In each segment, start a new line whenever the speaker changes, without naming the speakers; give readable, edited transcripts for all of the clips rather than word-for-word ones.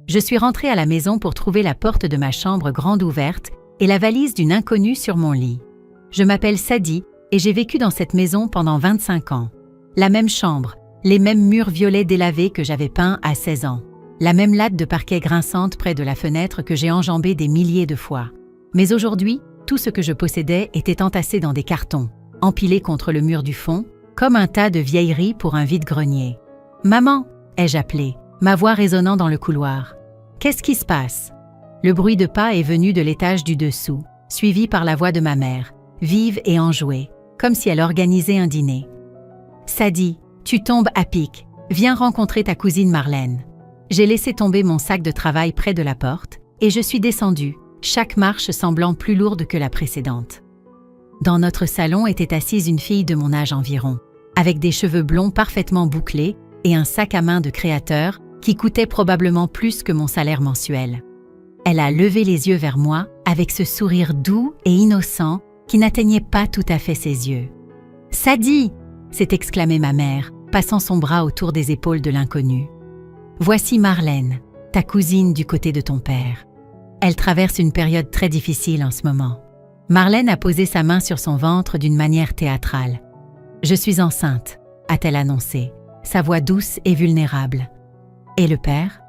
Je suis rentrée à la maison pour trouver la porte de ma chambre grande ouverte et la valise d'une inconnue sur mon lit. Je m'appelle Sadie et j'ai vécu dans cette maison pendant 25 ans. La même chambre, les mêmes murs violets délavés que j'avais peints à 16 ans. La même latte de parquet grinçante près de la fenêtre que j'ai enjambée des milliers de fois. Mais aujourd'hui, tout ce que je possédais était entassé dans des cartons, empilés contre le mur du fond, comme un tas de vieilleries pour un vide-grenier. « Maman !» ai-je appelé, ma voix résonnant dans le couloir. « Qu'est-ce qui se passe ?» Le bruit de pas est venu de l'étage du dessous, suivi par la voix de ma mère, vive et enjouée, comme si elle organisait un dîner. « Sadie, tu tombes à pic. Viens rencontrer ta cousine Marlène. » J'ai laissé tomber mon sac de travail près de la porte et je suis descendue, chaque marche semblant plus lourde que la précédente. Dans notre salon était assise une fille de mon âge environ, avec des cheveux blonds parfaitement bouclés et un sac à main de créateur qui coûtait probablement plus que mon salaire mensuel. Elle a levé les yeux vers moi avec ce sourire doux et innocent qui n'atteignait pas tout à fait ses yeux. « Sadie !» s'est exclamée ma mère, passant son bras autour des épaules de l'inconnue. « Voici Marlène, ta cousine du côté de ton père. Elle traverse une période très difficile en ce moment. » Marlène a posé sa main sur son ventre d'une manière théâtrale. « Je suis enceinte », a-t-elle annoncé, sa voix douce et vulnérable. « Et le père ?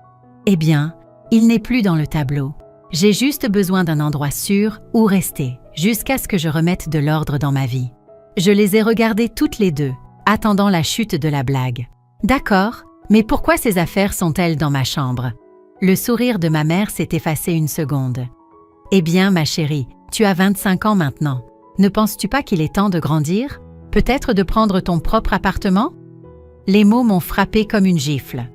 Eh bien, il n'est plus dans le tableau. J'ai juste besoin d'un endroit sûr où rester, jusqu'à ce que je remette de l'ordre dans ma vie. » Je les ai regardées toutes les deux, attendant la chute de la blague. « D'accord, mais pourquoi ces affaires sont-elles dans ma chambre ?» Le sourire de ma mère s'est effacé une seconde. « Eh bien, ma chérie, tu as 25 ans maintenant. Ne penses-tu pas qu'il est temps de grandir? Peut-être de prendre ton propre appartement ?» Les mots m'ont frappé comme une gifle.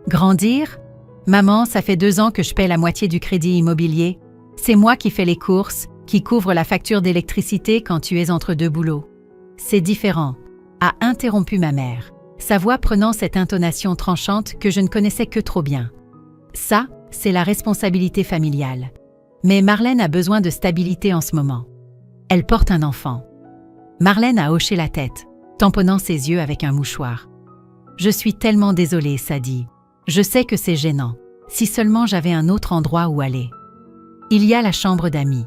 « Grandir? Maman, ça fait 2 ans que je paie la moitié du crédit immobilier. C'est moi qui fais les courses, qui couvre la facture d'électricité quand tu es entre 2 boulots. C'est différent, » a interrompu ma mère, sa voix prenant cette intonation tranchante que je ne connaissais que trop bien. « Ça, c'est la responsabilité familiale. Mais Marlène a besoin de stabilité en ce moment. Elle porte un enfant. » Marlène a hoché la tête, tamponnant ses yeux avec un mouchoir. « Je suis tellement désolée, Sadie. Je sais que c'est gênant. Si seulement j'avais un autre endroit où aller. »« Il y a la chambre d'amis, »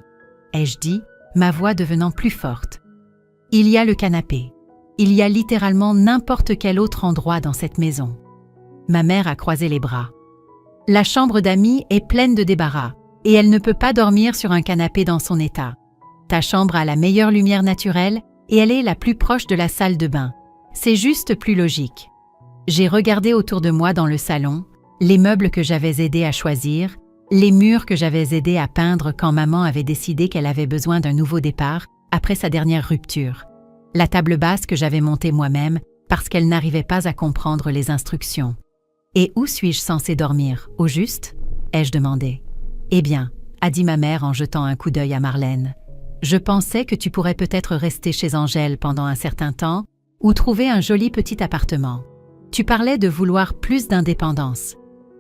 ai-je dit, ma voix devenant plus forte. « Il y a le canapé. Il y a littéralement n'importe quel autre endroit dans cette maison. » Ma mère a croisé les bras. « La chambre d'amis est pleine de débarras, et elle ne peut pas dormir sur un canapé dans son état. Ta chambre a la meilleure lumière naturelle et elle est la plus proche de la salle de bain. C'est juste plus logique. » J'ai regardé autour de moi dans le salon, les meubles que j'avais aidé à choisir, les murs que j'avais aidé à peindre quand maman avait décidé qu'elle avait besoin d'un nouveau départ après sa dernière rupture, la table basse que j'avais montée moi-même parce qu'elle n'arrivait pas à comprendre les instructions. « Et où suis-je censée dormir, au juste ?» ai-je demandé. « Eh bien, » a dit ma mère en jetant un coup d'œil à Marlène, « je pensais que tu pourrais peut-être rester chez Angèle pendant un certain temps ou trouver un joli petit appartement. Tu parlais de vouloir plus d'indépendance.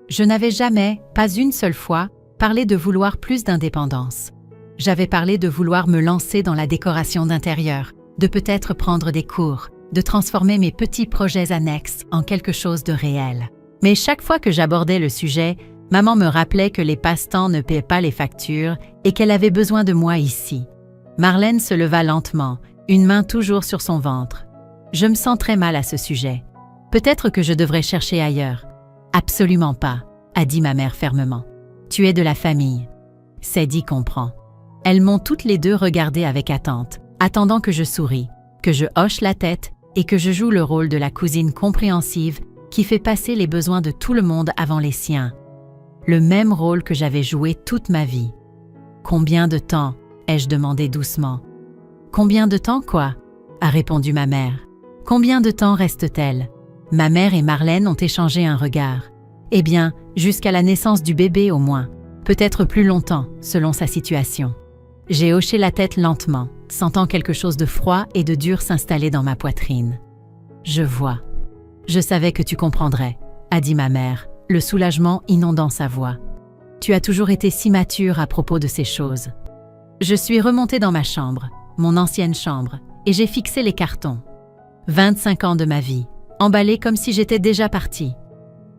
Je n'avais jamais, pas une seule fois, parlé de vouloir plus d'indépendance. J'avais parlé de vouloir me lancer dans la décoration d'intérieur, de peut-être prendre des cours, de transformer mes petits projets annexes en quelque chose de réel. Mais chaque fois que j'abordais le sujet, maman me rappelait que les passe-temps ne paient pas les factures et qu'elle avait besoin de moi ici. » Marlène se leva lentement, une main toujours sur son ventre. « Je me sens très mal à ce sujet. Peut-être que je devrais chercher ailleurs. »« Absolument pas, » a dit ma mère fermement. « Tu es de la famille. » Sadie comprend. Elles m'ont toutes les deux regardée avec attente, attendant que je sourie, que je hoche la tête et que je joue le rôle de la cousine compréhensive qui fait passer les besoins de tout le monde avant les siens. Le même rôle que j'avais joué toute ma vie. « Combien de temps ?» ai-je demandé doucement. « Combien de temps quoi ?» a répondu ma mère. « Combien de temps reste-t-elle ?» Ma mère et Marlène ont échangé un regard. « Eh bien, jusqu'à la naissance du bébé au moins. Peut-être plus longtemps, selon sa situation. » J'ai hoché la tête lentement, sentant quelque chose de froid et de dur s'installer dans ma poitrine. « Je vois. Je savais que tu comprendrais, » a dit ma mère, le soulagement inondant sa voix. « Tu as toujours été si mature à propos de ces choses. » Je suis remontée dans ma chambre, mon ancienne chambre, et j'ai fixé les cartons. 25 ans de ma vie, emballés comme si j'étais déjà partie.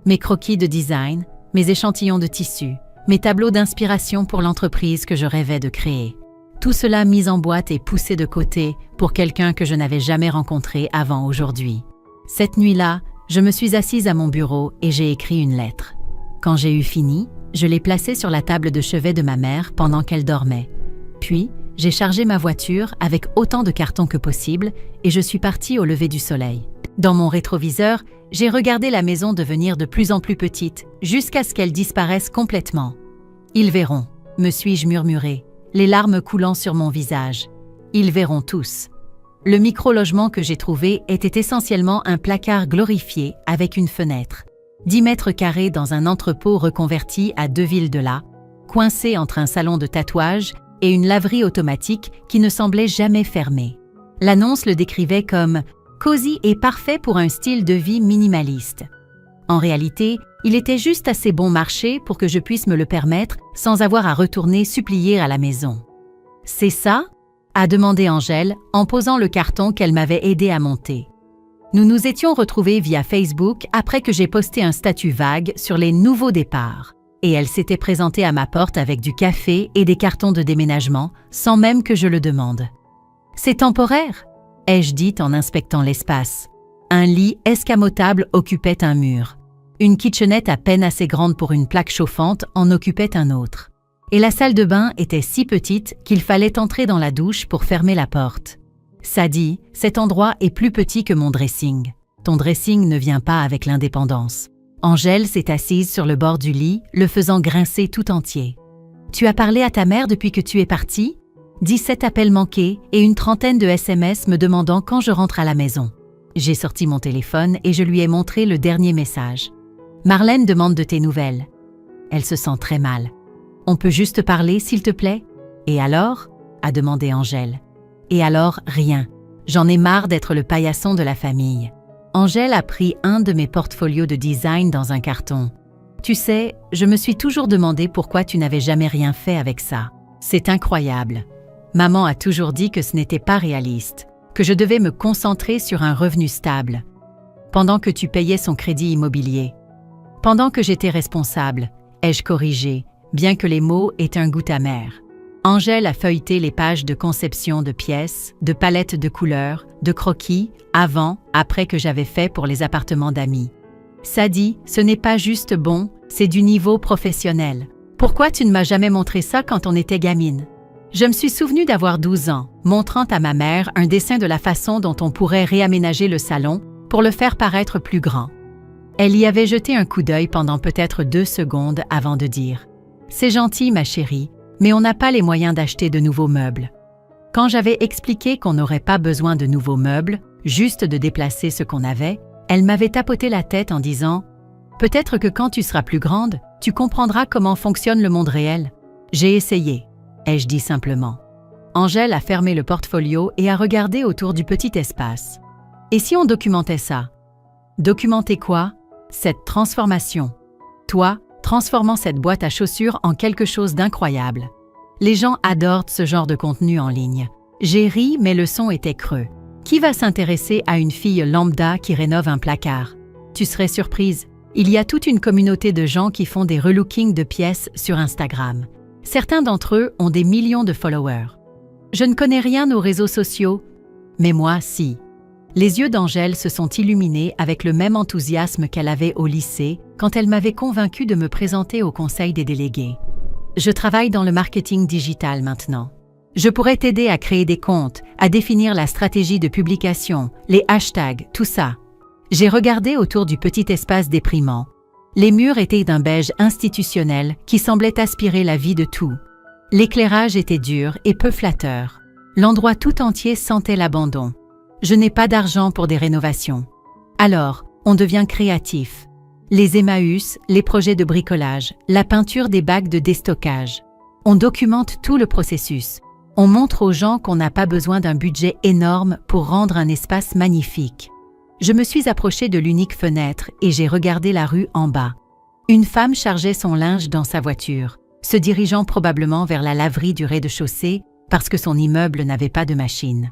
Mes croquis de design, mes échantillons de tissu, mes tableaux d'inspiration pour l'entreprise que je rêvais de créer. Tout cela mis en boîte et poussé de côté pour quelqu'un que je n'avais jamais rencontré avant aujourd'hui. Cette nuit-là, je me suis assise à mon bureau et j'ai écrit une lettre. Quand j'ai eu fini, je l'ai placée sur la table de chevet de ma mère pendant qu'elle dormait. Puis, j'ai chargé ma voiture avec autant de cartons que possible et je suis partie au lever du soleil. Dans mon rétroviseur, j'ai regardé la maison devenir de plus en plus petite jusqu'à ce qu'elle disparaisse complètement. Ils verront, me suis-je murmuré, les larmes coulant sur mon visage. Ils verront tous. Le micro-logement que j'ai trouvé était essentiellement un placard glorifié avec une fenêtre. 10 mètres carrés dans un entrepôt reconverti à 2 villes de là, coincé entre un salon de tatouage et une laverie automatique qui ne semblait jamais fermer. L'annonce le décrivait comme « cosy et parfait pour un style de vie minimaliste ». En réalité, il était juste assez bon marché pour que je puisse me le permettre sans avoir à retourner supplier à la maison. « C'est ça ?» a demandé Angèle en posant le carton qu'elle m'avait aidé à monter. Nous nous étions retrouvés via Facebook après que j'ai posté un statut vague sur les nouveaux départs. Et elle s'était présentée à ma porte avec du café et des cartons de déménagement, sans même que je le demande. « C'est temporaire ?» ai-je dit en inspectant l'espace. Un lit escamotable occupait un mur. Une kitchenette à peine assez grande pour une plaque chauffante en occupait un autre. Et la salle de bain était si petite qu'il fallait entrer dans la douche pour fermer la porte. Sadie, cet endroit est plus petit que mon dressing. Ton dressing ne vient pas avec l'indépendance. Angèle s'est assise sur le bord du lit, le faisant grincer tout entier. « Tu as parlé à ta mère depuis que tu es partie ?» 17 appels manqués et une trentaine de SMS me demandant quand je rentre à la maison. J'ai sorti mon téléphone et je lui ai montré le dernier message. « Marlène demande de tes nouvelles. » Elle se sent très mal. « On peut juste parler, s'il te plaît ?»« Et alors ?» a demandé Angèle. « Et alors, rien. J'en ai marre d'être le paillasson de la famille. » Angèle a pris un de mes portfolios de design dans un carton. « Tu sais, je me suis toujours demandé pourquoi tu n'avais jamais rien fait avec ça. C'est incroyable. Maman a toujours dit que ce n'était pas réaliste, que je devais me concentrer sur un revenu stable. Pendant que tu payais son crédit immobilier. Pendant que j'étais responsable, ai-je corrigé, bien que les mots aient un goût amer. Angèle a feuilleté les pages de conception de pièces, de palettes de couleurs, de croquis, avant, après que j'avais fait pour les appartements d'amis. Sadie, ce n'est pas juste bon, c'est du niveau professionnel. Pourquoi tu ne m'as jamais montré ça quand on était gamine? Je me suis souvenue d'avoir 12 ans, montrant à ma mère un dessin de la façon dont on pourrait réaménager le salon pour le faire paraître plus grand. Elle y avait jeté un coup d'œil pendant peut-être 2 secondes avant de dire « C'est gentil, ma chérie, mais on n'a pas les moyens d'acheter de nouveaux meubles. » Quand j'avais expliqué qu'on n'aurait pas besoin de nouveaux meubles, juste de déplacer ce qu'on avait, elle m'avait tapoté la tête en disant « Peut-être que quand tu seras plus grande, tu comprendras comment fonctionne le monde réel. » J'ai essayé, ai-je dit simplement. Angèle a fermé le portfolio et a regardé autour du petit espace. Et si on documentait ça? Documenter quoi? Cette transformation. Toi, transformant cette boîte à chaussures en quelque chose d'incroyable. Les gens adorent ce genre de contenu en ligne. J'ai ri, mais le son était creux. Qui va s'intéresser à une fille lambda qui rénove un placard? Tu serais surprise. Il y a toute une communauté de gens qui font des relookings de pièces sur Instagram. Certains d'entre eux ont des millions de followers. Je ne connais rien aux réseaux sociaux, mais moi, si. Les yeux d'Angèle se sont illuminés avec le même enthousiasme qu'elle avait au lycée quand elle m'avait convaincue de me présenter au conseil des délégués. Je travaille dans le marketing digital maintenant. Je pourrais t'aider à créer des comptes, à définir la stratégie de publication, les hashtags, tout ça. J'ai regardé autour du petit espace déprimant. Les murs étaient d'un beige institutionnel qui semblait aspirer la vie de tout. L'éclairage était dur et peu flatteur. L'endroit tout entier sentait l'abandon. Je n'ai pas d'argent pour des rénovations. Alors, on devient créatif. Les Emmaüs, les projets de bricolage, la peinture des bacs de déstockage. On documente tout le processus. On montre aux gens qu'on n'a pas besoin d'un budget énorme pour rendre un espace magnifique. Je me suis approchée de l'unique fenêtre et j'ai regardé la rue en bas. Une femme chargeait son linge dans sa voiture, se dirigeant probablement vers la laverie du rez-de-chaussée parce que son immeuble n'avait pas de machine.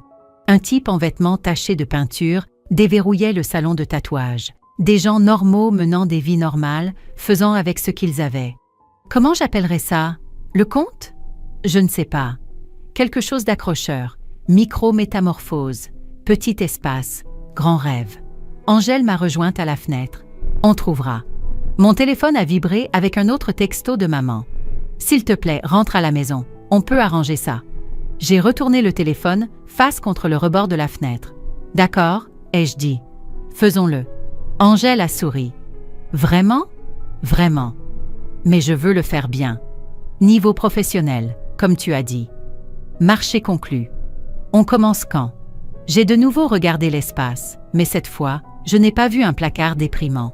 Un type en vêtements tachés de peinture déverrouillait le salon de tatouage. Des gens normaux menant des vies normales, faisant avec ce qu'ils avaient. Comment j'appellerais ça? Le conte? Je ne sais pas. Quelque chose d'accrocheur. Micro-métamorphose. Petit espace. Grand rêve. Angèle m'a rejointe à la fenêtre. On trouvera. Mon téléphone a vibré avec un autre texto de maman. S'il te plaît, rentre à la maison. On peut arranger ça. J'ai retourné le téléphone, face contre le rebord de la fenêtre. D'accord, ai-je dit. Faisons-le. Angèle a souri. Vraiment? Vraiment. Mais je veux le faire bien. Niveau professionnel, comme tu as dit. Marché conclu. On commence quand? J'ai de nouveau regardé l'espace, mais cette fois, je n'ai pas vu un placard déprimant.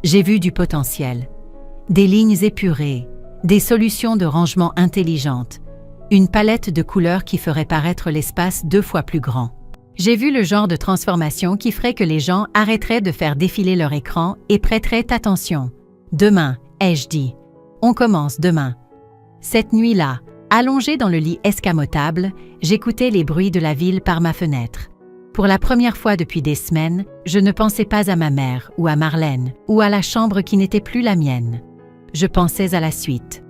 J'ai vu du potentiel. Des lignes épurées, des solutions de rangement intelligentes, une palette de couleurs qui ferait paraître l'espace 2 fois plus grand. J'ai vu le genre de transformation qui ferait que les gens arrêteraient de faire défiler leur écran et prêteraient attention. Demain, ai-je dit. On commence demain. Cette nuit-là, allongée dans le lit escamotable, j'écoutais les bruits de la ville par ma fenêtre. Pour la première fois depuis des semaines, je ne pensais pas à ma mère ou à Marlène ou à la chambre qui n'était plus la mienne. Je pensais à la suite.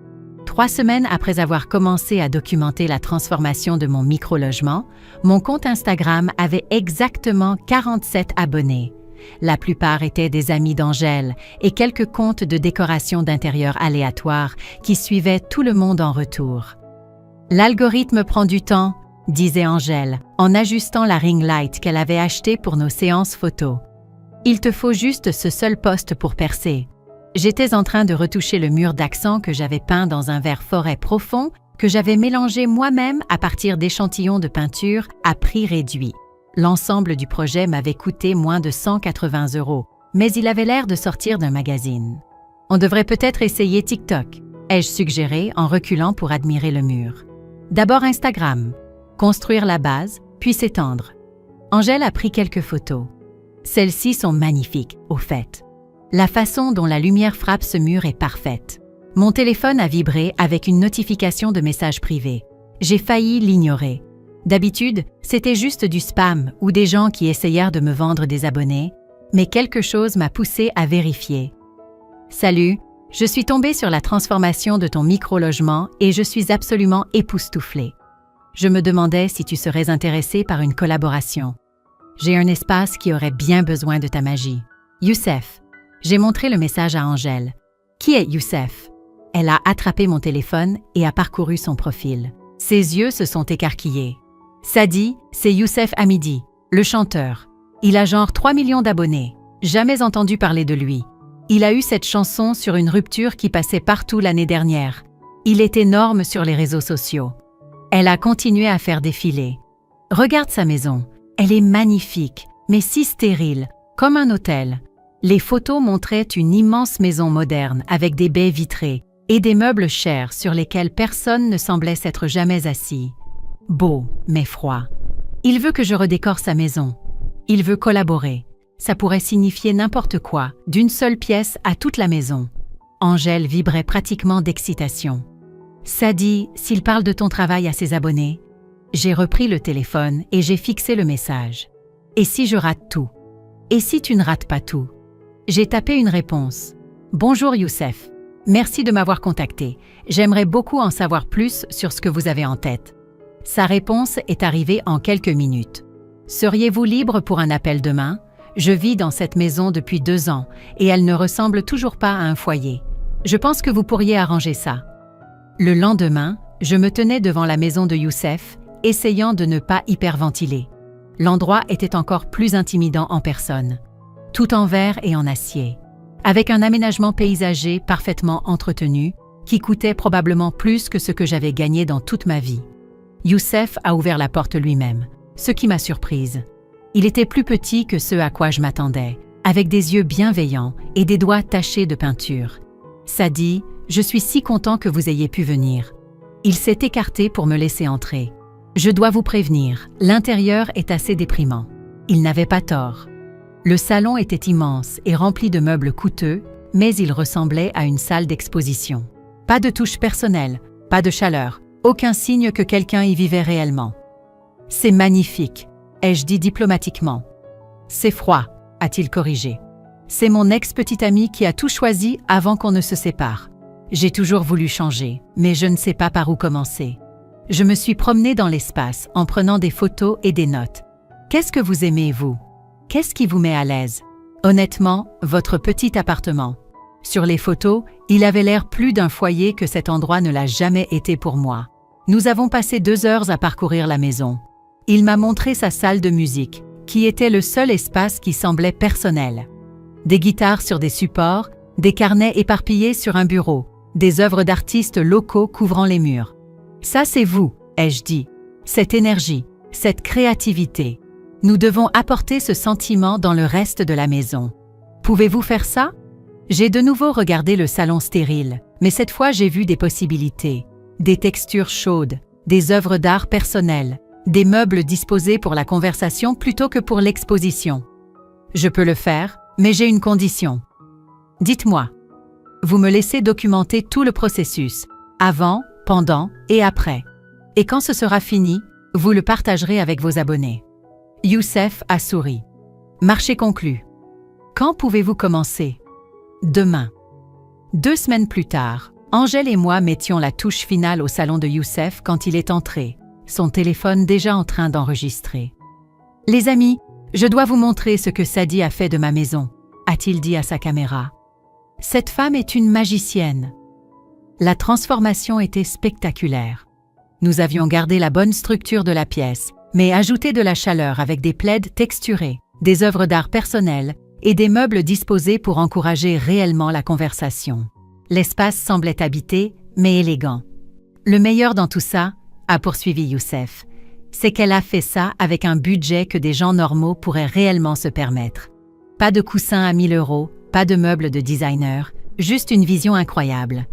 3 semaines après avoir commencé à documenter la transformation de mon micro-logement, mon compte Instagram avait exactement 47 abonnés. La plupart étaient des amis d'Angèle et quelques comptes de décoration d'intérieur aléatoires qui suivaient tout le monde en retour. L'algorithme prend du temps, disait Angèle, en ajustant la ring light qu'elle avait achetée pour nos séances photos. Il te faut juste ce seul poste pour percer. J'étais en train de retoucher le mur d'accent que j'avais peint dans un vert forêt profond que j'avais mélangé moi-même à partir d'échantillons de peinture à prix réduit. L'ensemble du projet m'avait coûté moins de 180 €, mais il avait l'air de sortir d'un magazine. On devrait peut-être essayer TikTok, ai-je suggéré en reculant pour admirer le mur. D'abord Instagram. Construire la base, puis s'étendre. Angèle a pris quelques photos. Celles-ci sont magnifiques, au fait. La façon dont la lumière frappe ce mur est parfaite. Mon téléphone a vibré avec une notification de message privé. J'ai failli l'ignorer. D'habitude, c'était juste du spam ou des gens qui essayèrent de me vendre des abonnés, mais quelque chose m'a poussé à vérifier. Salut, je suis tombée sur la transformation de ton micro-logement et je suis absolument époustouflée. Je me demandais si tu serais intéressé par une collaboration. J'ai un espace qui aurait bien besoin de ta magie. Youssef. J'ai montré le message à Angèle. Qui est Youssef? Elle a attrapé mon téléphone et a parcouru son profil. Ses yeux se sont écarquillés. Sadi, c'est Youssef Hamidi, le chanteur. Il a genre 3 millions d'abonnés. Jamais entendu parler de lui. Il a eu cette chanson sur une rupture qui passait partout l'année dernière. Il est énorme sur les réseaux sociaux. Elle a continué à faire défiler. Regarde sa maison. Elle est magnifique, mais si stérile, comme un hôtel. Les photos montraient une immense maison moderne avec des baies vitrées et des meubles chers sur lesquels personne ne semblait s'être jamais assis. Beau, mais froid. Il veut que je redécore sa maison. Il veut collaborer. Ça pourrait signifier n'importe quoi, d'une seule pièce à toute la maison. Angèle vibrait pratiquement d'excitation. Sadi, s'il parle de ton travail à ses abonnés. J'ai repris le téléphone et j'ai fixé le message. Et si je rate tout? Et si tu ne rates pas tout? J'ai tapé une réponse. Bonjour Youssef. Merci de m'avoir contacté. J'aimerais beaucoup en savoir plus sur ce que vous avez en tête. Sa réponse est arrivée en quelques minutes. Seriez-vous libre pour un appel demain? Je vis dans cette maison depuis 2 ans et elle ne ressemble toujours pas à un foyer. Je pense que vous pourriez arranger ça. Le lendemain, je me tenais devant la maison de Youssef, essayant de ne pas hyperventiler. L'endroit était encore plus intimidant en personne. Tout en verre et en acier. Avec un aménagement paysager parfaitement entretenu, qui coûtait probablement plus que ce que j'avais gagné dans toute ma vie. Youssef a ouvert la porte lui-même, ce qui m'a surprise. Il était plus petit que ce à quoi je m'attendais, avec des yeux bienveillants et des doigts tachés de peinture. Sadi, je suis si content que vous ayez pu venir. Il s'est écarté pour me laisser entrer. Je dois vous prévenir, l'intérieur est assez déprimant. Il n'avait pas tort. Le salon était immense et rempli de meubles coûteux, mais il ressemblait à une salle d'exposition. Pas de touche personnelle, pas de chaleur, aucun signe que quelqu'un y vivait réellement. C'est magnifique, ai-je dit diplomatiquement. C'est froid, a-t-il corrigé. C'est mon ex-petite amie qui a tout choisi avant qu'on ne se sépare. J'ai toujours voulu changer, mais je ne sais pas par où commencer. Je me suis promenée dans l'espace en prenant des photos et des notes. Qu'est-ce que vous aimez, vous? Qu'est-ce qui vous met à l'aise? Honnêtement, votre petit appartement. Sur les photos, il avait l'air plus d'un foyer que cet endroit ne l'a jamais été pour moi. Nous avons passé 2 heures à parcourir la maison. Il m'a montré sa salle de musique, qui était le seul espace qui semblait personnel. Des guitares sur des supports, des carnets éparpillés sur un bureau, des œuvres d'artistes locaux couvrant les murs. Ça, c'est vous, ai-je dit. Cette énergie, cette créativité. Nous devons apporter ce sentiment dans le reste de la maison. Pouvez-vous faire ça? J'ai de nouveau regardé le salon stérile, mais cette fois j'ai vu des possibilités. Des textures chaudes, des œuvres d'art personnelles, des meubles disposés pour la conversation plutôt que pour l'exposition. Je peux le faire, mais j'ai une condition. Dites-moi. Vous me laissez documenter tout le processus, avant, pendant et après. Et quand ce sera fini, vous le partagerez avec vos abonnés. Youssef a souri. Marché conclu. Quand pouvez-vous commencer? Demain. 2 semaines plus tard, Angèle et moi mettions la touche finale au salon de Youssef quand il est entré, son téléphone déjà en train d'enregistrer. « Les amis, je dois vous montrer ce que Sadie a fait de ma maison », a-t-il dit à sa caméra. « Cette femme est une magicienne. » La transformation était spectaculaire. Nous avions gardé la bonne structure de la pièce, mais ajouté de la chaleur avec des plaids texturés, des œuvres d'art personnelles et des meubles disposés pour encourager réellement la conversation. L'espace semblait habité, mais élégant. Le meilleur dans tout ça, a poursuivi Youssef, c'est qu'elle a fait ça avec un budget que des gens normaux pourraient réellement se permettre. Pas de coussins à 1000 €, pas de meubles de designer, juste une vision incroyable.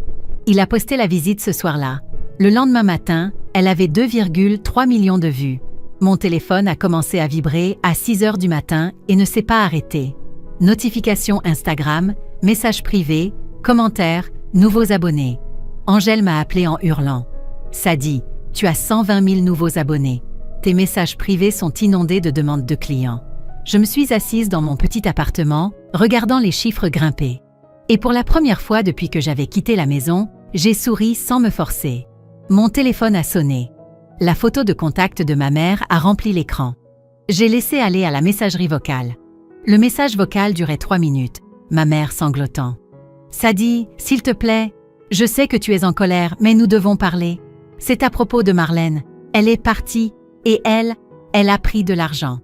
Il a posté la visite ce soir-là. Le lendemain matin, elle avait 2,3 millions de vues. Mon téléphone a commencé à vibrer à 6 heures du matin et ne s'est pas arrêté. Notifications Instagram, messages privés, commentaires, nouveaux abonnés. Angèle m'a appelé en hurlant. « Sadie, tu as 120 000 nouveaux abonnés. Tes messages privés sont inondés de demandes de clients. » Je me suis assise dans mon petit appartement, regardant les chiffres grimper. Et pour la première fois depuis que j'avais quitté la maison, j'ai souri sans me forcer. Mon téléphone a sonné. La photo de contact de ma mère a rempli l'écran. J'ai laissé aller à la messagerie vocale. Le message vocal durait 3 minutes, ma mère sanglotant. « Sadie, s'il te plaît, je sais que tu es en colère, mais nous devons parler. C'est à propos de Marlène. Elle est partie, et elle a pris de l'argent.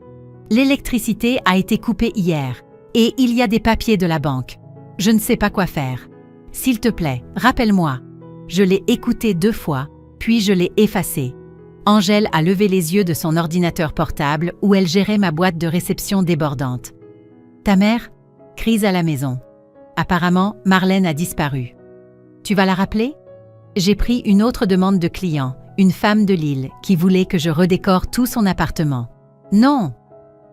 L'électricité a été coupée hier, et il y a des papiers de la banque. Je ne sais pas quoi faire. S'il te plaît, rappelle-moi. » Je l'ai écouté 2 fois, puis je l'ai effacé. Angèle a levé les yeux de son ordinateur portable où elle gérait ma boîte de réception débordante. « Ta mère ?» Crise à la maison. Apparemment, Marlène a disparu. « Tu vas la rappeler ?» J'ai pris une autre demande de client, une femme de Lille, qui voulait que je redécore tout son appartement. « Non !»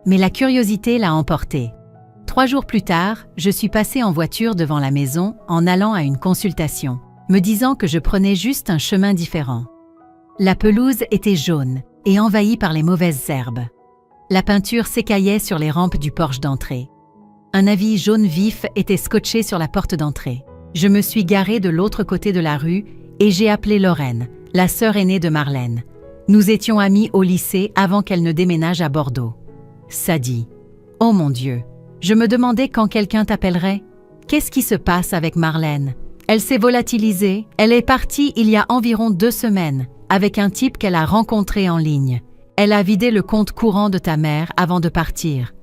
Mais la curiosité l'a emporté. 3 jours plus tard, je suis passée en voiture devant la maison en allant à une consultation, me disant que je prenais juste un chemin différent. La pelouse était jaune et envahie par les mauvaises herbes. La peinture s'écaillait sur les rampes du porche d'entrée. Un avis jaune vif était scotché sur la porte d'entrée. Je me suis garée de l'autre côté de la rue et j'ai appelé Lorraine, la sœur aînée de Marlène. Nous étions amies au lycée avant qu'elle ne déménage à Bordeaux. Sadie. Oh mon Dieu, je me demandais quand quelqu'un t'appellerait. Qu'est-ce qui se passe avec Marlène? Elle s'est volatilisée, elle est partie il y a environ 2 semaines, avec un type qu'elle a rencontré en ligne. Elle a vidé le compte courant de ta mère avant de partir.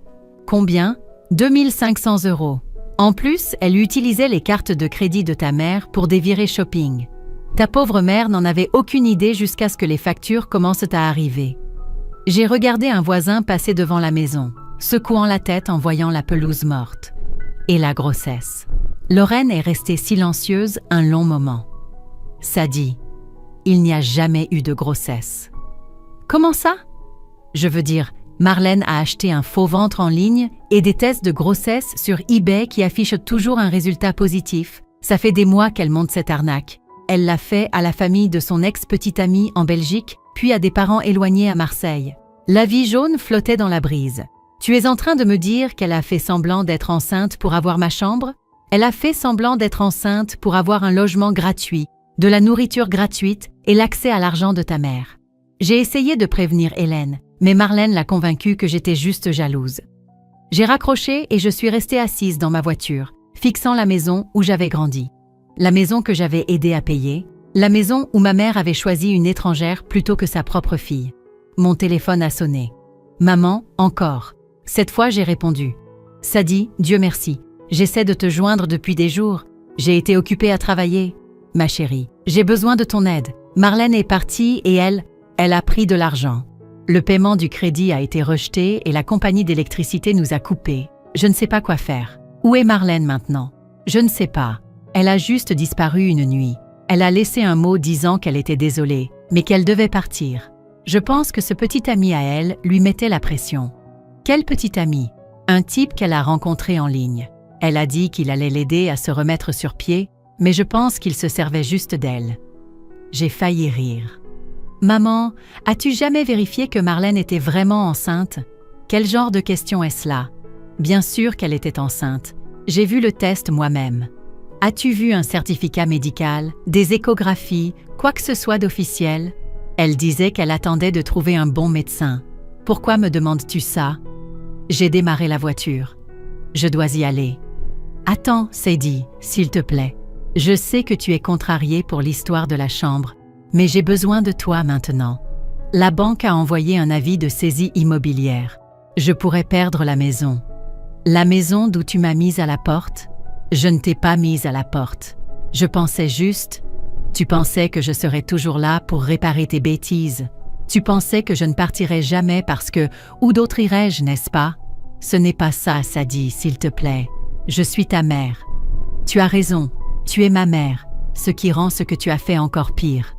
Combien? 2 500 €. En plus, elle utilisait les cartes de crédit de ta mère pour des virées shopping. Ta pauvre mère n'en avait aucune idée jusqu'à ce que les factures commencent à arriver. J'ai regardé un voisin passer devant la maison, secouant la tête en voyant la pelouse morte. Et la grossesse. Lorraine est restée silencieuse un long moment. Sadie, il n'y a jamais eu de grossesse. Comment ça? Je veux dire, Marlène a acheté un faux ventre en ligne et des tests de grossesse sur eBay qui affichent toujours un résultat positif. Ça fait des mois qu'elle monte cette arnaque. Elle l'a fait à la famille de son ex-petite amie en Belgique, puis à des parents éloignés à Marseille. L'avis jaune flottait dans la brise. Tu es en train de me dire qu'elle a fait semblant d'être enceinte pour avoir ma chambre? Elle a fait semblant d'être enceinte pour avoir un logement gratuit, de la nourriture gratuite et l'accès à l'argent de ta mère. J'ai essayé de prévenir Hélène, mais Marlène l'a convaincue que j'étais juste jalouse. J'ai raccroché et je suis restée assise dans ma voiture, fixant la maison où j'avais grandi. La maison que j'avais aidé à payer, la maison où ma mère avait choisi une étrangère plutôt que sa propre fille. Mon téléphone a sonné. Maman, encore. Cette fois, j'ai répondu. Sadie, Dieu merci. J'essaie de te joindre depuis des jours. J'ai été occupée à travailler. Ma chérie, j'ai besoin de ton aide. Marlène est partie et elle a pris de l'argent. Le paiement du crédit a été rejeté et la compagnie d'électricité nous a coupés. Je ne sais pas quoi faire. Où est Marlène maintenant? Je ne sais pas. Elle a juste disparu une nuit. Elle a laissé un mot disant qu'elle était désolée, mais qu'elle devait partir. Je pense que ce petit ami à elle lui mettait la pression. Quel petit ami? Un type qu'elle a rencontré en ligne. Elle a dit qu'il allait l'aider à se remettre sur pied, mais je pense qu'il se servait juste d'elle. J'ai failli rire. Maman, as-tu jamais vérifié que Marlène était vraiment enceinte? Quel genre de question est-ce là? Bien sûr qu'elle était enceinte. J'ai vu le test moi-même. As-tu vu un certificat médical, des échographies, quoi que ce soit d'officiel? Elle disait qu'elle attendait de trouver un bon médecin. Pourquoi me demandes-tu ça? J'ai démarré la voiture. Je dois y aller. Attends, Sadie, s'il te plaît. Je sais que tu es contrariée pour l'histoire de la chambre, mais j'ai besoin de toi maintenant. La banque a envoyé un avis de saisie immobilière. Je pourrais perdre la maison. La maison d'où tu m'as mise à la porte? Je ne t'ai pas mise à la porte. Je pensais juste... Tu pensais que je serais toujours là pour réparer tes bêtises. Tu pensais que je ne partirais jamais parce que... Où d'autre irais-je, n'est-ce pas? Ce n'est pas ça, Sadie, s'il te plaît. Je suis ta mère. Tu as raison, tu es ma mère, ce qui rend ce que tu as fait encore pire.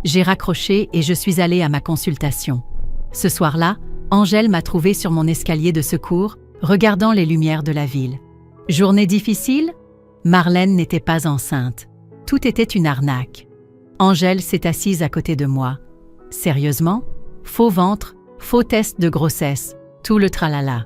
J'ai raccroché et je suis allée à ma consultation. Ce soir-là, Angèle m'a trouvée sur mon escalier de secours, regardant les lumières de la ville. Journée difficile? Marlène n'était pas enceinte. Tout était une arnaque. Angèle s'est assise à côté de moi. Sérieusement? Faux ventre, faux test de grossesse, tout le tralala.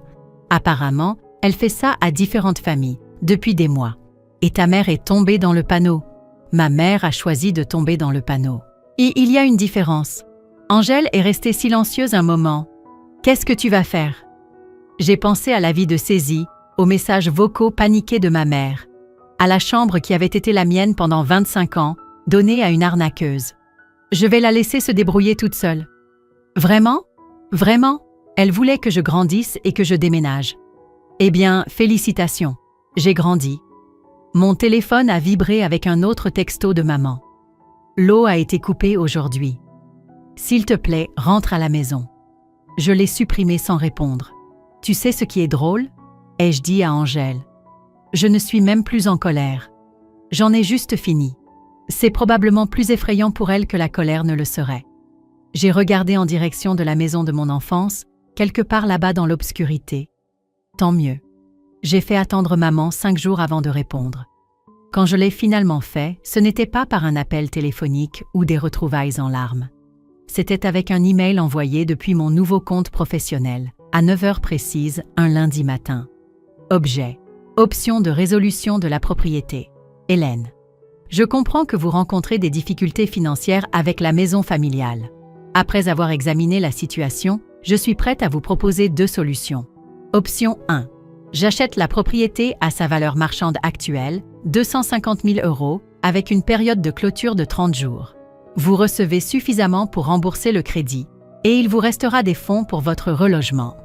Apparemment, elle fait ça à différentes familles, depuis des mois. Et ta mère est tombée dans le panneau. Ma mère a choisi de tomber dans le panneau. Et il y a une différence. Angèle est restée silencieuse un moment. Qu'est-ce que tu vas faire? J'ai pensé à l'avis de saisie, aux messages vocaux paniqués de ma mère, à la chambre qui avait été la mienne pendant 25 ans, donnée à une arnaqueuse. Je vais la laisser se débrouiller toute seule. Vraiment? Vraiment? Elle voulait que je grandisse et que je déménage. Eh bien, félicitations. J'ai grandi. Mon téléphone a vibré avec un autre texto de maman. L'eau a été coupée aujourd'hui. S'il te plaît, rentre à la maison. Je l'ai supprimé sans répondre. Tu sais ce qui est drôle? Ai-je dit à Angèle. Je ne suis même plus en colère. J'en ai juste fini. C'est probablement plus effrayant pour elle que la colère ne le serait. J'ai regardé en direction de la maison de mon enfance, quelque part là-bas dans l'obscurité. Tant mieux. J'ai fait attendre maman 5 jours avant de répondre. Quand je l'ai finalement fait, ce n'était pas par un appel téléphonique ou des retrouvailles en larmes. C'était avec un email envoyé depuis mon nouveau compte professionnel, à 9 heures précises, un lundi matin. Objet. Option de résolution de la propriété. Hélène. Je comprends que vous rencontrez des difficultés financières avec la maison familiale. Après avoir examiné la situation, je suis prête à vous proposer 2 solutions. Option 1. J'achète la propriété à sa valeur marchande actuelle, 250 000 €, avec une période de clôture de 30 jours. Vous recevez suffisamment pour rembourser le crédit, et il vous restera des fonds pour votre relogement.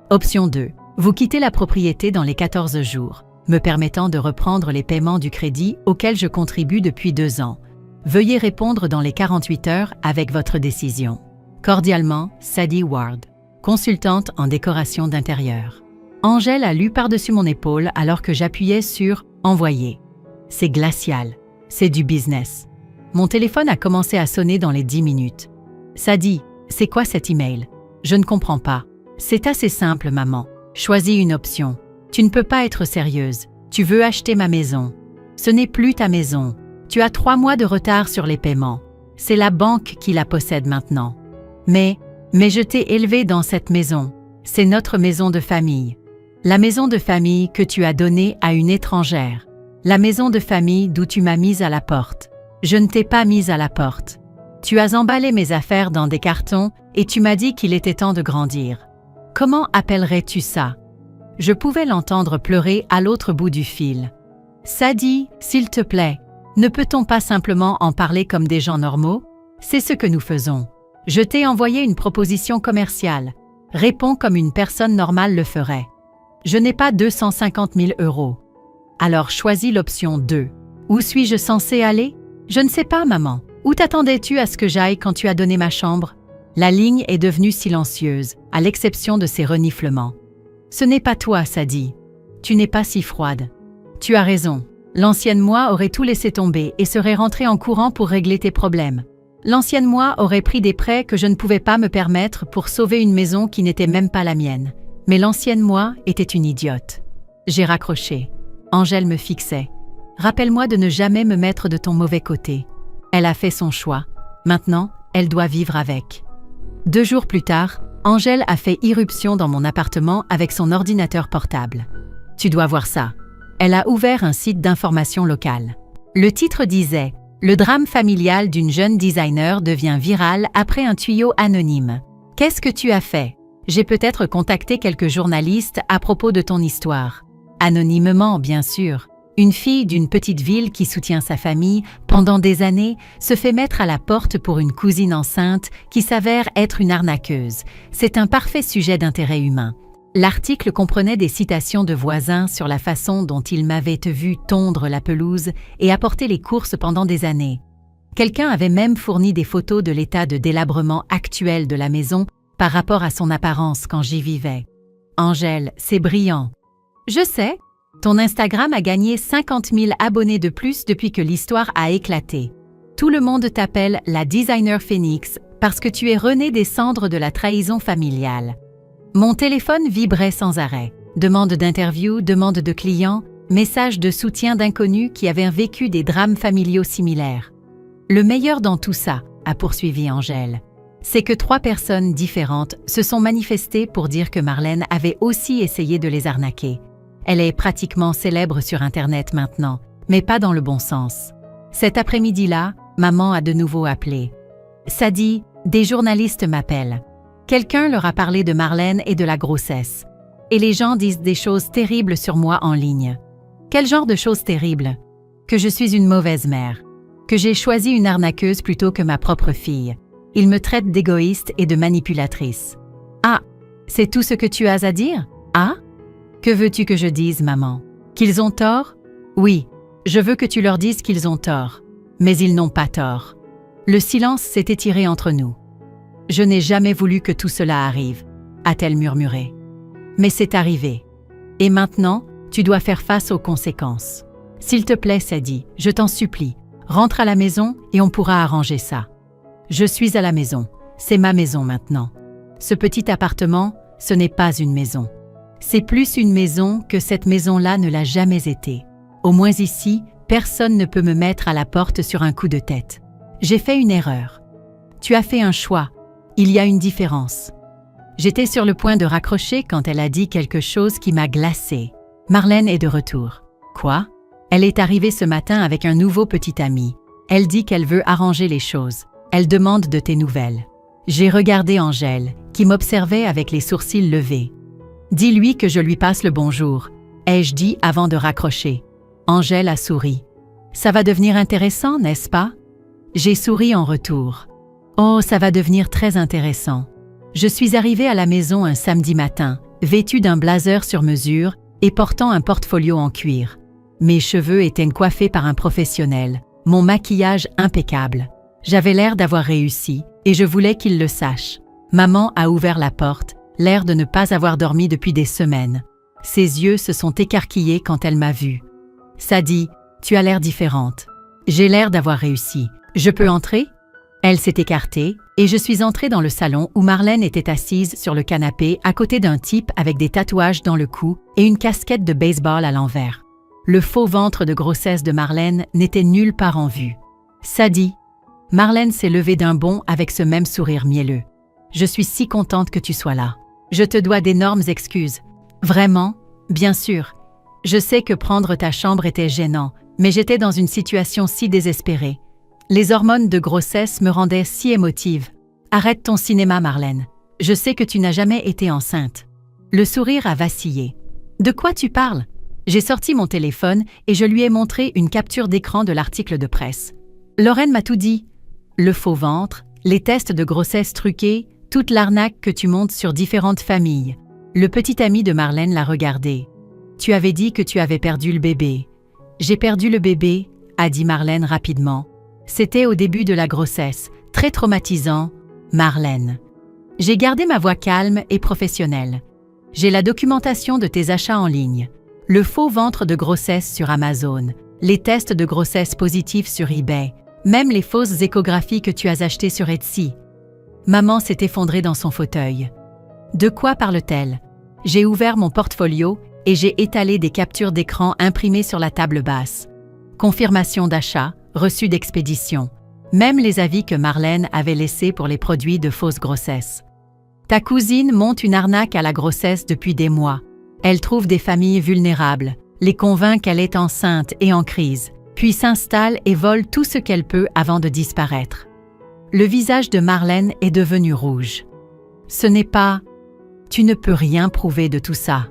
Option 2. Vous quittez la propriété dans les 14 jours, me permettant de reprendre les paiements du crédit auquel je contribue depuis 2 ans. Veuillez répondre dans les 48 heures avec votre décision. Cordialement, Sadie Ward, consultante en décoration d'intérieur. Angèle a lu par-dessus mon épaule alors que j'appuyais sur « Envoyer ». C'est glacial. C'est du business. Mon téléphone a commencé à sonner dans les 10 minutes. Sadie, c'est quoi cet email? Je ne comprends pas. C'est assez simple, maman. Choisis une option. Tu ne peux pas être sérieuse. Tu veux acheter ma maison. Ce n'est plus ta maison. Tu as 3 mois de retard sur les paiements. C'est la banque qui la possède maintenant. Mais je t'ai élevée dans cette maison. C'est notre maison de famille. La maison de famille que tu as donnée à une étrangère. La maison de famille d'où tu m'as mise à la porte. Je ne t'ai pas mise à la porte. Tu as emballé mes affaires dans des cartons et tu m'as dit qu'il était temps de grandir. Comment appellerais-tu ça? Je pouvais l'entendre pleurer à l'autre bout du fil. Sadie, s'il te plaît, ne peut-on pas simplement en parler comme des gens normaux? C'est ce que nous faisons. Je t'ai envoyé une proposition commerciale. Réponds comme une personne normale le ferait. Je n'ai pas 250 000 €. Alors choisis l'option 2. Où suis-je censée aller? Je ne sais pas, maman. Où t'attendais-tu à ce que j'aille quand tu as donné ma chambre? La ligne est devenue silencieuse, à l'exception de ses reniflements. Ce n'est pas toi, Sadie. Tu n'es pas si froide. Tu as raison. L'ancienne moi aurait tout laissé tomber et serait rentrée en courant pour régler tes problèmes. L'ancienne moi aurait pris des prêts que je ne pouvais pas me permettre pour sauver une maison qui n'était même pas la mienne. Mais l'ancienne moi était une idiote. J'ai raccroché. Angèle me fixait. Rappelle-moi de ne jamais me mettre de ton mauvais côté. Elle a fait son choix. Maintenant, elle doit vivre avec. 2 jours plus tard, Angèle a fait irruption dans mon appartement avec son ordinateur portable. Tu dois voir ça. Elle a ouvert un site d'information locale. Le titre disait « Le drame familial d'une jeune designer devient viral après un tuyau anonyme. Qu'est-ce que tu as fait? J'ai peut-être contacté quelques journalistes à propos de ton histoire. Anonymement, bien sûr. Une fille d'une petite ville qui soutient sa famille pendant des années se fait mettre à la porte pour une cousine enceinte qui s'avère être une arnaqueuse. C'est un parfait sujet d'intérêt humain. L'article comprenait des citations de voisins sur la façon dont ils m'avaient vu tondre la pelouse et apporter les courses pendant des années. Quelqu'un avait même fourni des photos de l'état de délabrement actuel de la maison par rapport à son apparence quand j'y vivais. Angèle, c'est brillant. Je sais. Ton Instagram a gagné 50 000 abonnés de plus depuis que l'histoire a éclaté. Tout le monde t'appelle la designer Phoenix parce que tu es renée des cendres de la trahison familiale. Mon téléphone vibrait sans arrêt. Demandes d'interview, demandes de clients, messages de soutien d'inconnus qui avaient vécu des drames familiaux similaires. Le meilleur dans tout ça, a poursuivi Angèle, c'est que 3 personnes différentes se sont manifestées pour dire que Marlène avait aussi essayé de les arnaquer. Elle est pratiquement célèbre sur Internet maintenant, mais pas dans le bon sens. Cet après-midi-là, maman a de nouveau appelé. Sadie, des journalistes m'appellent. Quelqu'un leur a parlé de Marlène et de la grossesse. Et les gens disent des choses terribles sur moi en ligne. Quel genre de choses terribles? Que je suis une mauvaise mère. Que j'ai choisi une arnaqueuse plutôt que ma propre fille. Ils me traitent d'égoïste et de manipulatrice. Ah, c'est tout ce que tu as à dire? Ah? Que veux-tu que je dise, maman? Qu'ils ont tort? Oui, je veux que tu leur dises qu'ils ont tort. Mais ils n'ont pas tort. Le silence s'est étiré entre nous. Je n'ai jamais voulu que tout cela arrive, a-t-elle murmuré. Mais c'est arrivé. Et maintenant, tu dois faire face aux conséquences. S'il te plaît, Sadie, je t'en supplie, rentre à la maison et on pourra arranger ça. Je suis à la maison. C'est ma maison maintenant. Ce petit appartement, ce n'est pas une maison. C'est plus une maison que cette maison-là ne l'a jamais été. Au moins ici, personne ne peut me mettre à la porte sur un coup de tête. J'ai fait une erreur. Tu as fait un choix. Il y a une différence. J'étais sur le point de raccrocher quand elle a dit quelque chose qui m'a glacée. Marlène est de retour. Quoi? Elle est arrivée ce matin avec un nouveau petit ami. Elle dit qu'elle veut arranger les choses. Elle demande de tes nouvelles. J'ai regardé Angèle, qui m'observait avec les sourcils levés. Dis-lui que je lui passe le bonjour, ai-je dit avant de raccrocher. Angèle a souri. Ça va devenir intéressant, n'est-ce pas? J'ai souri en retour. Oh, ça va devenir très intéressant. Je suis arrivée à la maison un samedi matin, vêtue d'un blazer sur mesure et portant un portfolio en cuir. Mes cheveux étaient coiffés par un professionnel, mon maquillage impeccable. J'avais l'air d'avoir réussi et je voulais qu'il le sache. Maman a ouvert la porte, l'air de ne pas avoir dormi depuis des semaines. Ses yeux se sont écarquillés quand elle m'a vue. Sadie, tu as l'air différente. J'ai l'air d'avoir réussi. Je peux entrer? Elle s'est écartée et je suis entrée dans le salon où Marlène était assise sur le canapé à côté d'un type avec des tatouages dans le cou et une casquette de baseball à l'envers. Le faux ventre de grossesse de Marlène n'était nulle part en vue. Sadie, Marlène s'est levée d'un bond avec ce même sourire mielleux. Je suis si contente que tu sois là. Je te dois d'énormes excuses. Vraiment? Bien sûr. Je sais que prendre ta chambre était gênant, mais j'étais dans une situation si désespérée. Les hormones de grossesse me rendaient si émotive. Arrête ton cinéma, Marlène. Je sais que tu n'as jamais été enceinte. Le sourire a vacillé. De quoi tu parles? J'ai sorti mon téléphone et je lui ai montré une capture d'écran de l'article de presse. Lorraine m'a tout dit. Le faux ventre, les tests de grossesse truqués, toute l'arnaque que tu montes sur différentes familles. Le petit ami de Marlène l'a regardé. Tu avais dit que tu avais perdu le bébé. J'ai perdu le bébé, a dit Marlène rapidement. C'était au début de la grossesse, très traumatisant, Marlène. J'ai gardé ma voix calme et professionnelle. J'ai la documentation de tes achats en ligne. Le faux ventre de grossesse sur Amazon, les tests de grossesse positifs sur eBay, même les fausses échographies que tu as achetées sur Etsy. Maman s'est effondrée dans son fauteuil. De quoi parle-t-elle? J'ai ouvert mon portfolio et j'ai étalé des captures d'écran imprimées sur la table basse. Confirmation d'achat, reçu d'expédition. Même les avis que Marlène avait laissés pour les produits de fausse grossesse. Ta cousine monte une arnaque à la grossesse depuis des mois. Elle trouve des familles vulnérables, les convainc qu'elle est enceinte et en crise, puis s'installe et vole tout ce qu'elle peut avant de disparaître. Le visage de Marlène est devenu rouge. Ce n'est pas... Tu ne peux rien prouver de tout ça.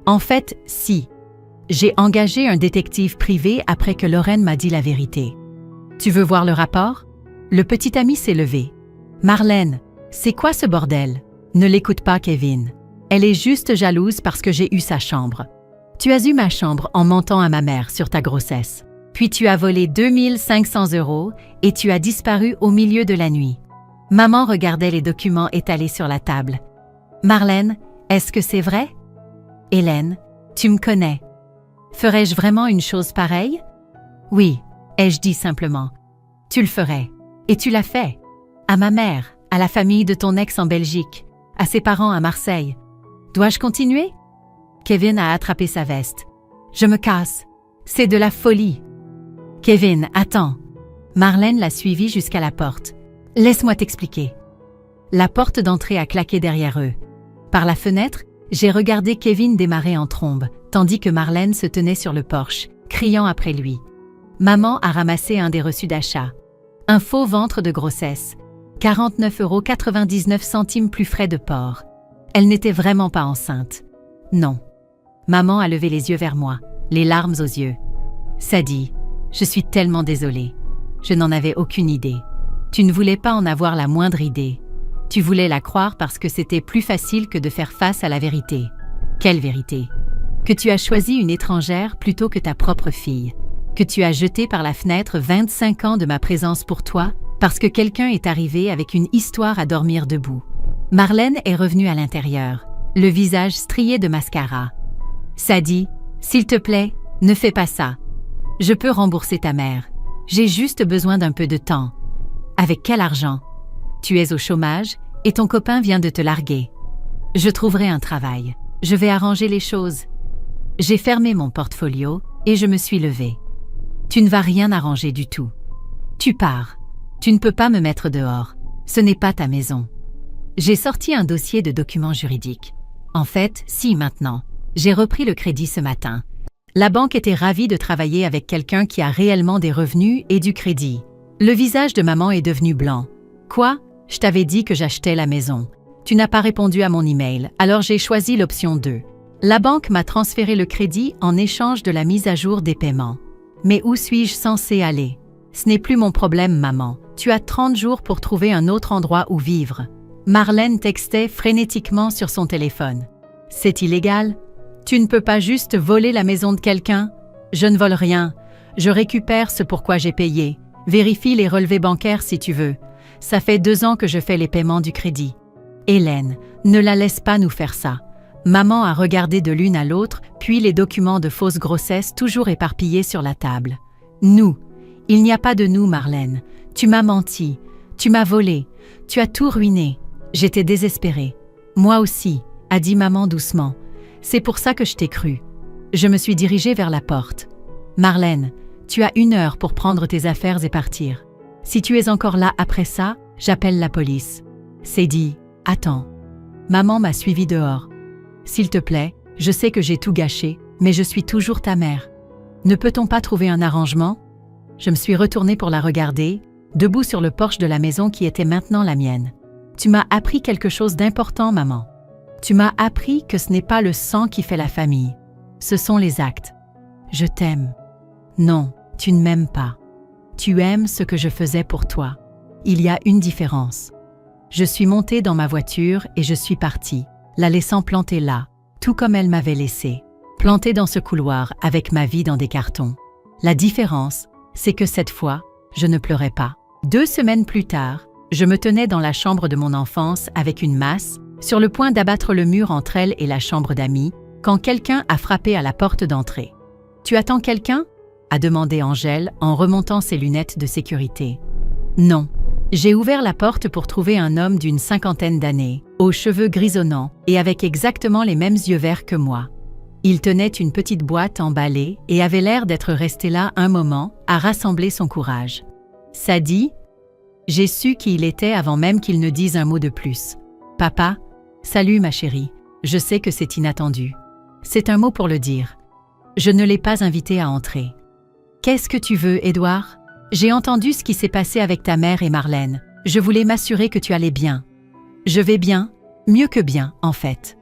En fait, si. J'ai engagé un détective privé après que Lorraine m'a dit la vérité. Tu veux voir le rapport? Le petit ami s'est levé. Marlène, c'est quoi ce bordel? Ne l'écoute pas, Kevin. Elle est juste jalouse parce que j'ai eu sa chambre. Tu as eu ma chambre en mentant à ma mère sur ta grossesse. Puis tu as volé 2500 € et tu as disparu au milieu de la nuit. Maman regardait les documents étalés sur la table. Marlène, est-ce que c'est vrai? Hélène, tu me connais. Ferais-je vraiment une chose pareille? Oui, ai-je dit simplement. Tu le ferais. Et tu l'as fait. À ma mère, à la famille de ton ex en Belgique, à ses parents à Marseille. Dois-je continuer? Kevin a attrapé sa veste. Je me casse. C'est de la folie. Kevin, attends. Marlène l'a suivi jusqu'à la porte. Laisse-moi t'expliquer. La porte d'entrée a claqué derrière eux. Par la fenêtre, j'ai regardé Kevin démarrer en trombe, tandis que Marlène se tenait sur le porche, criant après lui. Maman a ramassé un des reçus d'achat. Un faux ventre de grossesse. 49,99 € plus frais de port. Elle n'était vraiment pas enceinte. Non. Maman a levé les yeux vers moi, les larmes aux yeux. Sadie, je suis tellement désolée. Je n'en avais aucune idée. Tu ne voulais pas en avoir la moindre idée. Tu voulais la croire parce que c'était plus facile que de faire face à la vérité. Quelle vérité? Que tu as choisi une étrangère plutôt que ta propre fille. Que tu as jeté par la fenêtre 25 ans de ma présence pour toi parce que quelqu'un est arrivé avec une histoire à dormir debout. Marlène est revenue à l'intérieur, le visage strié de mascara. Sadie, s'il te plaît, ne fais pas ça. Je peux rembourser ta mère. J'ai juste besoin d'un peu de temps. Avec quel argent? Tu es au chômage et ton copain vient de te larguer. Je trouverai un travail. Je vais arranger les choses. J'ai fermé mon portfolio et je me suis levée. Tu ne vas rien arranger du tout. Tu pars. Tu ne peux pas me mettre dehors. Ce n'est pas ta maison. J'ai sorti un dossier de documents juridiques. En fait, si maintenant. J'ai repris le crédit ce matin. La banque était ravie de travailler avec quelqu'un qui a réellement des revenus et du crédit. Le visage de maman est devenu blanc. Quoi? Je t'avais dit que j'achetais la maison. Tu n'as pas répondu à mon email, alors j'ai choisi l'option 2. La banque m'a transféré le crédit en échange de la mise à jour des paiements. Mais où suis-je censée aller? Ce n'est plus mon problème, maman. Tu as 30 jours pour trouver un autre endroit où vivre. Marlène textait frénétiquement sur son téléphone. C'est illégal? Tu ne peux pas juste voler la maison de quelqu'un? Je ne vole rien. Je récupère ce pour quoi j'ai payé. Vérifie les relevés bancaires si tu veux. Ça fait 2 ans que je fais les paiements du crédit. Hélène, ne la laisse pas nous faire ça. Maman a regardé de l'une à l'autre, puis les documents de fausse grossesse toujours éparpillés sur la table. Nous. Il n'y a pas de nous, Marlène. Tu m'as menti. Tu m'as volé. Tu as tout ruiné. J'étais désespérée. Moi aussi, a dit maman doucement. C'est pour ça que je t'ai cru. Je me suis dirigée vers la porte. Marlène, tu as 1 heure pour prendre tes affaires et partir. Si tu es encore là après ça, j'appelle la police. C'est dit. Attends. Maman m'a suivi dehors. S'il te plaît, je sais que j'ai tout gâché, mais je suis toujours ta mère. Ne peut-on pas trouver un arrangement? Je me suis retournée pour la regarder, debout sur le porche de la maison qui était maintenant la mienne. Tu m'as appris quelque chose d'important, maman. Tu m'as appris que ce n'est pas le sang qui fait la famille. Ce sont les actes. Je t'aime. Non, tu ne m'aimes pas. Tu aimes ce que je faisais pour toi. Il y a une différence. Je suis montée dans ma voiture et je suis partie, la laissant plantée là, tout comme elle m'avait laissée, plantée dans ce couloir avec ma vie dans des cartons. La différence, c'est que cette fois, je ne pleurais pas. 2 semaines plus tard, je me tenais dans la chambre de mon enfance avec une masse, sur le point d'abattre le mur entre elle et la chambre d'amis, quand quelqu'un a frappé à la porte d'entrée. « Tu attends quelqu'un ?» a demandé Angèle en remontant ses lunettes de sécurité. Non. J'ai ouvert la porte pour trouver un homme d'une 50aine d'années, aux cheveux grisonnants et avec exactement les mêmes yeux verts que moi. Il tenait une petite boîte emballée et avait l'air d'être resté là un moment à rassembler son courage. « Sadie ?» J'ai su qui il était avant même qu'il ne dise un mot de plus. « Papa ?»« Salut ma chérie, je sais que c'est inattendu. C'est un mot pour le dire. Je ne l'ai pas invité à entrer. »« Qu'est-ce que tu veux, Édouard ? J'ai entendu ce qui s'est passé avec ta mère et Marlène. Je voulais m'assurer que tu allais bien. »« Je vais bien, mieux que bien, en fait. »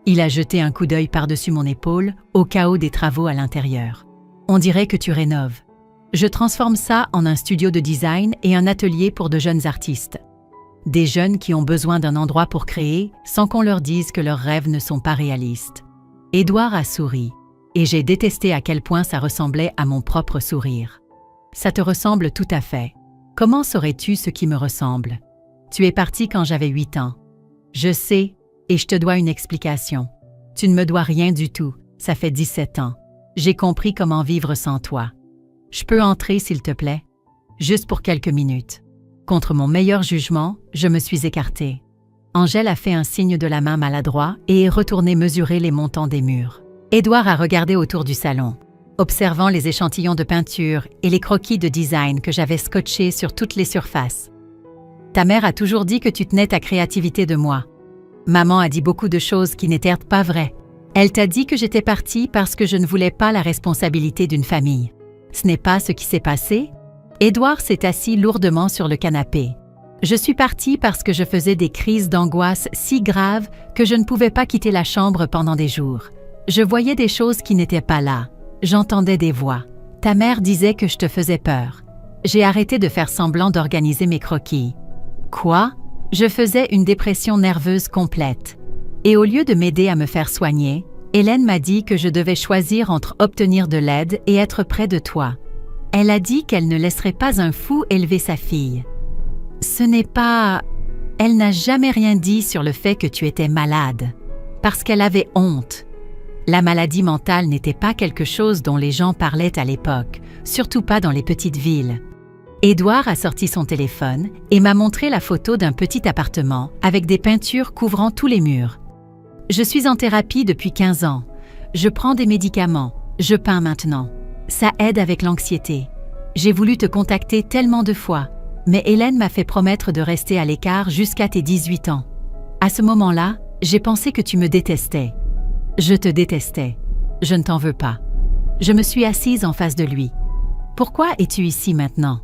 Il a jeté un coup d'œil par-dessus mon épaule, au chaos des travaux à l'intérieur. « On dirait que tu rénoves. Je transforme ça en un studio de design et un atelier pour de jeunes artistes. Des jeunes qui ont besoin d'un endroit pour créer sans qu'on leur dise que leurs rêves ne sont pas réalistes. » Édouard a souri, et j'ai détesté à quel point ça ressemblait à mon propre sourire. « Ça te ressemble tout à fait. Comment saurais-tu ce qui me ressemble? Tu es parti quand j'avais 8 ans. Je sais, et je te dois une explication. Tu ne me dois rien du tout, ça fait 17 ans. J'ai compris comment vivre sans toi. Je peux entrer, s'il te plaît? Juste pour quelques minutes. » Contre mon meilleur jugement, je me suis écartée. Angèle a fait un signe de la main maladroit et est retournée mesurer les montants des murs. Édouard a regardé autour du salon, observant les échantillons de peinture et les croquis de design que j'avais scotchés sur toutes les surfaces. « Ta mère a toujours dit que tu tenais ta créativité de moi. Maman a dit beaucoup de choses qui n'étaient pas vraies. Elle t'a dit que j'étais partie parce que je ne voulais pas la responsabilité d'une famille. Ce n'est pas ce qui s'est passé? » Édouard s'est assis lourdement sur le canapé. « Je suis partie parce que je faisais des crises d'angoisse si graves que je ne pouvais pas quitter la chambre pendant des jours. Je voyais des choses qui n'étaient pas là. J'entendais des voix. Ta mère disait que je te faisais peur. J'ai arrêté de faire semblant d'organiser mes croquis. » Quoi? Je faisais une dépression nerveuse complète. Et au lieu de m'aider à me faire soigner, Hélène m'a dit que je devais choisir entre obtenir de l'aide et être près de toi. Elle a dit qu'elle ne laisserait pas un fou élever sa fille. Ce n'est pas... Elle n'a jamais rien dit sur le fait que tu étais malade, parce qu'elle avait honte. La maladie mentale n'était pas quelque chose dont les gens parlaient à l'époque, surtout pas dans les petites villes. Édouard a sorti son téléphone et m'a montré la photo d'un petit appartement avec des peintures couvrant tous les murs. Je suis en thérapie depuis 15 ans. Je prends des médicaments. Je peins maintenant. Ça aide avec l'anxiété. J'ai voulu te contacter tellement de fois, mais Hélène m'a fait promettre de rester à l'écart jusqu'à tes 18 ans. À ce moment-là, j'ai pensé que tu me détestais. Je te détestais. Je ne t'en veux pas. Je me suis assise en face de lui. Pourquoi es-tu ici maintenant?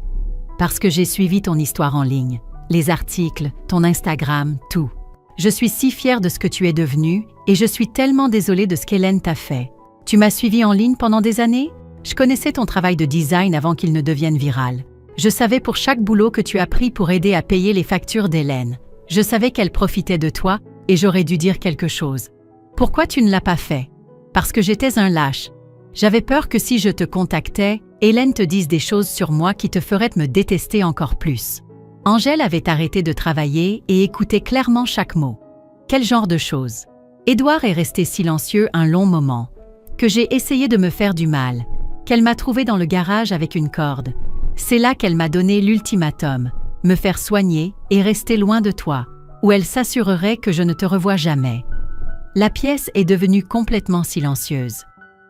Parce que j'ai suivi ton histoire en ligne, les articles, ton Instagram, tout. Je suis si fière de ce que tu es devenue et je suis tellement désolée de ce qu'Hélène t'a fait. Tu m'as suivi en ligne pendant des années? Je connaissais ton travail de design avant qu'il ne devienne viral. Je savais pour chaque boulot que tu as pris pour aider à payer les factures d'Hélène. Je savais qu'elle profitait de toi et j'aurais dû dire quelque chose. Pourquoi tu ne l'as pas fait? Parce que j'étais un lâche. J'avais peur que si je te contactais, Hélène te dise des choses sur moi qui te feraient me détester encore plus. Angèle avait arrêté de travailler et écoutait clairement chaque mot. Quel genre de choses? Édouard est resté silencieux un long moment, que j'ai essayé de me faire du mal, qu'elle m'a trouvé dans le garage avec une corde. C'est là qu'elle m'a donné l'ultimatum, me faire soigner et rester loin de toi, où elle s'assurerait que je ne te revois jamais. La pièce est devenue complètement silencieuse.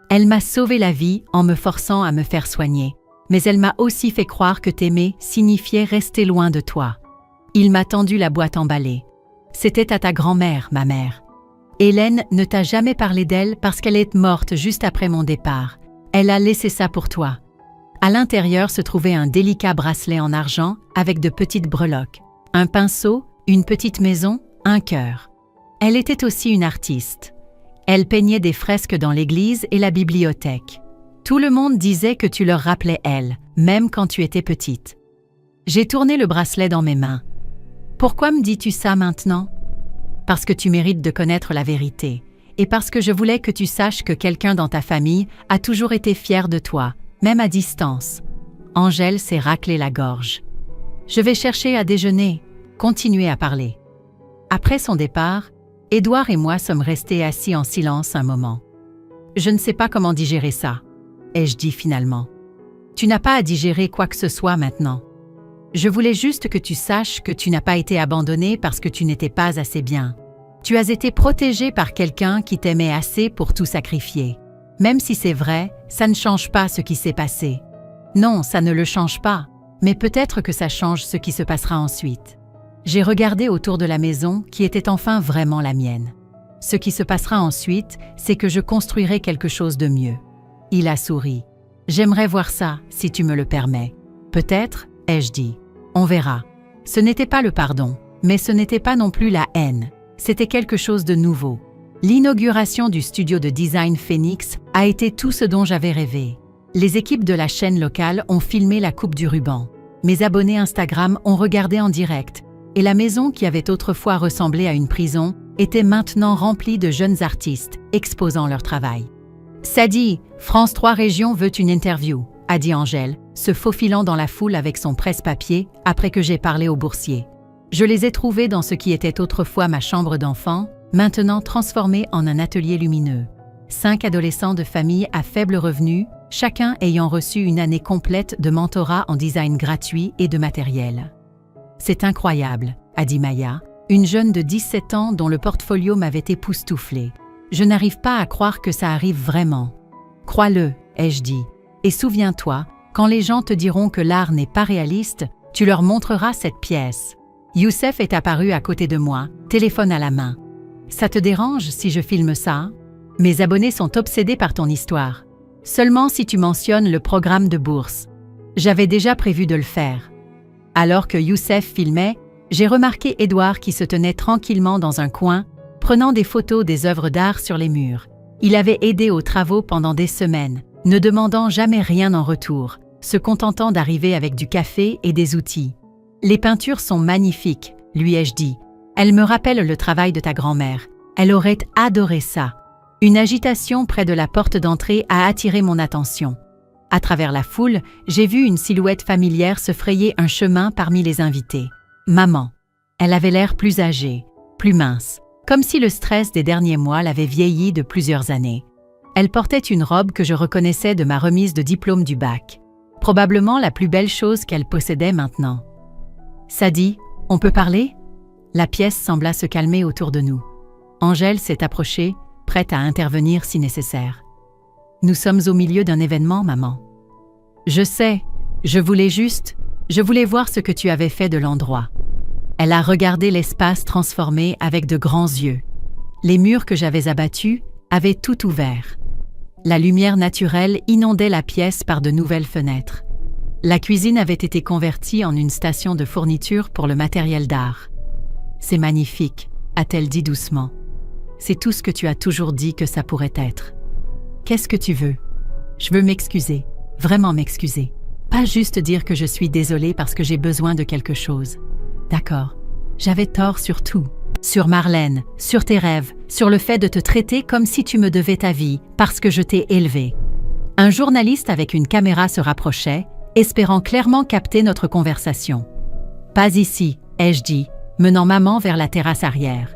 Elle m'a sauvé la vie en me forçant à me faire soigner, mais elle m'a aussi fait croire que t'aimer signifiait rester loin de toi. Il m'a tendu la boîte emballée. C'était à ta grand-mère, ma mère. Hélène ne t'a jamais parlé d'elle parce qu'elle est morte juste après mon départ. Elle a laissé ça pour toi. À l'intérieur se trouvait un délicat bracelet en argent avec de petites breloques, un pinceau, une petite maison, un cœur. Elle était aussi une artiste. Elle peignait des fresques dans l'église et la bibliothèque. Tout le monde disait que tu leur rappelais elle, même quand tu étais petite. J'ai tourné le bracelet dans mes mains. Pourquoi me dis-tu ça maintenant? Parce que tu mérites de connaître la vérité, et parce que je voulais que tu saches que quelqu'un dans ta famille a toujours été fier de toi, même à distance. Angèle s'est raclé la gorge. Je vais chercher à déjeuner, continuer à parler. Après son départ, Édouard et moi sommes restés assis en silence un moment. Je ne sais pas comment digérer ça, ai-je dit finalement. Tu n'as pas à digérer quoi que ce soit maintenant. Je voulais juste que tu saches que tu n'as pas été abandonné parce que tu n'étais pas assez bien. Tu as été protégé par quelqu'un qui t'aimait assez pour tout sacrifier. Même si c'est vrai, ça ne change pas ce qui s'est passé. Non, ça ne le change pas, mais peut-être que ça change ce qui se passera ensuite. J'ai regardé autour de la maison qui était enfin vraiment la mienne. Ce qui se passera ensuite, c'est que je construirai quelque chose de mieux. Il a souri. J'aimerais voir ça, si tu me le permets. Peut-être, ai-je dit. On verra. Ce n'était pas le pardon, mais ce n'était pas non plus la haine. C'était quelque chose de nouveau. L'inauguration du studio de design Phoenix a été tout ce dont j'avais rêvé. Les équipes de la chaîne locale ont filmé la coupe du ruban. Mes abonnés Instagram ont regardé en direct, et la maison qui avait autrefois ressemblé à une prison était maintenant remplie de jeunes artistes exposant leur travail. Sadie, France 3 Régions veut une interview, a dit Angèle, se faufilant dans la foule avec son presse-papier après que j'ai parlé aux boursiers. Je les ai trouvés dans ce qui était autrefois ma chambre d'enfant, maintenant transformée en un atelier lumineux. 5 adolescents de familles à faible revenu, chacun ayant reçu une année complète de mentorat en design gratuit et de matériel. C'est incroyable, a dit Maya, une jeune de 17 ans dont le portfolio m'avait époustouflé. Je n'arrive pas à croire que ça arrive vraiment. Crois-le, ai-je dit. Et souviens-toi, quand les gens te diront que l'art n'est pas réaliste, tu leur montreras cette pièce. Youssef est apparu à côté de moi, téléphone à la main. Ça te dérange si je filme ça? Mes abonnés sont obsédés par ton histoire. Seulement si tu mentionnes le programme de bourse. J'avais déjà prévu de le faire. Alors que Youssef filmait, j'ai remarqué Édouard qui se tenait tranquillement dans un coin, prenant des photos des œuvres d'art sur les murs. Il avait aidé aux travaux pendant des semaines, ne demandant jamais rien en retour, se contentant d'arriver avec du café et des outils. « Les peintures sont magnifiques », lui ai-je dit. « Elles me rappellent le travail de ta grand-mère. Elle aurait adoré ça. » Une agitation près de la porte d'entrée a attiré mon attention. À travers la foule, j'ai vu une silhouette familière se frayer un chemin parmi les invités. Maman. Elle avait l'air plus âgée, plus mince, comme si le stress des derniers mois l'avait vieillie de plusieurs années. Elle portait une robe que je reconnaissais de ma remise de diplôme du bac. Probablement la plus belle chose qu'elle possédait maintenant. Sadie, on peut parler? La pièce sembla se calmer autour de nous. Angèle s'est approchée, prête à intervenir si nécessaire. Nous sommes au milieu d'un événement, maman. Je sais, je voulais voir ce que tu avais fait de l'endroit. Elle a regardé l'espace transformé avec de grands yeux. Les murs que j'avais abattus avaient tout ouvert. La lumière naturelle inondait la pièce par de nouvelles fenêtres. La cuisine avait été convertie en une station de fourniture pour le matériel d'art. « C'est magnifique », a-t-elle dit doucement. « C'est tout ce que tu as toujours dit que ça pourrait être. Qu'est-ce que tu veux? Je veux m'excuser, vraiment m'excuser. Pas juste dire que je suis désolée parce que j'ai besoin de quelque chose. D'accord, j'avais tort sur tout. Sur Marlène, sur tes rêves, sur le fait de te traiter comme si tu me devais ta vie parce que je t'ai élevée. » Un journaliste avec une caméra se rapprochait, espérant clairement capter notre conversation. « Pas ici », ai-je dit, menant maman vers la terrasse arrière.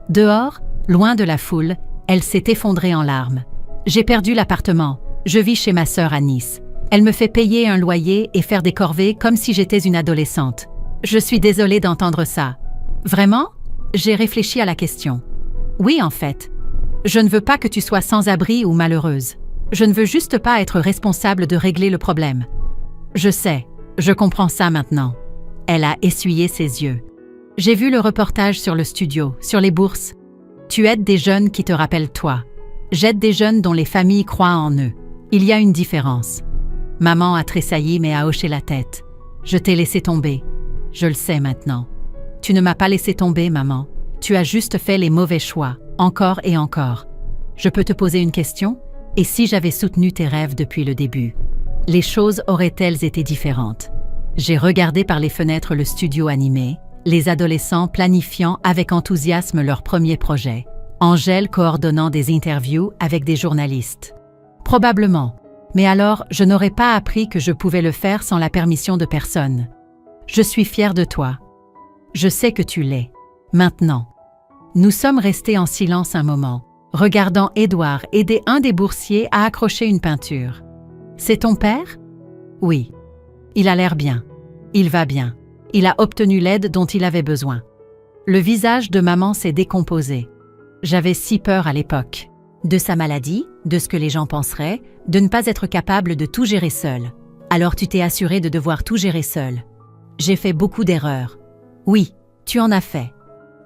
Dehors, loin de la foule, elle s'est effondrée en larmes. « J'ai perdu l'appartement. Je vis chez ma sœur à Nice. Elle me fait payer un loyer et faire des corvées comme si j'étais une adolescente. Je suis désolée d'entendre ça. » « Vraiment ? » J'ai réfléchi à la question. « Oui, en fait. Je ne veux pas que tu sois sans abri ou malheureuse. Je ne veux juste pas être responsable de régler le problème. » « Je sais, je comprends ça maintenant. » Elle a essuyé ses yeux. « J'ai vu le reportage sur le studio, sur les bourses. Tu aides des jeunes qui te rappellent toi. J'aide des jeunes dont les familles croient en eux. Il y a une différence. Maman a tressailli mais a hoché la tête. Je t'ai laissé tomber. Je le sais maintenant. Tu ne m'as pas laissé tomber, maman. Tu as juste fait les mauvais choix, encore et encore. Je peux te poser une question? Et si j'avais soutenu tes rêves depuis le début? Les choses auraient-elles été différentes? J'ai regardé par les fenêtres le studio animé, les adolescents planifiant avec enthousiasme leur premier projet, Angèle coordonnant des interviews avec des journalistes. Probablement, mais alors je n'aurais pas appris que je pouvais le faire sans la permission de personne. Je suis fière de toi. Je sais que tu l'es. Maintenant. Nous sommes restés en silence un moment, regardant Édouard aider un des boursiers à accrocher une peinture. C'est ton père? Oui. Il a l'air bien. Il va bien. Il a obtenu l'aide dont il avait besoin. Le visage de maman s'est décomposé. J'avais si peur à l'époque. De sa maladie, de ce que les gens penseraient, de ne pas être capable de tout gérer seul. Alors tu t'es assuré de devoir tout gérer seul. J'ai fait beaucoup d'erreurs. Oui, tu en as fait.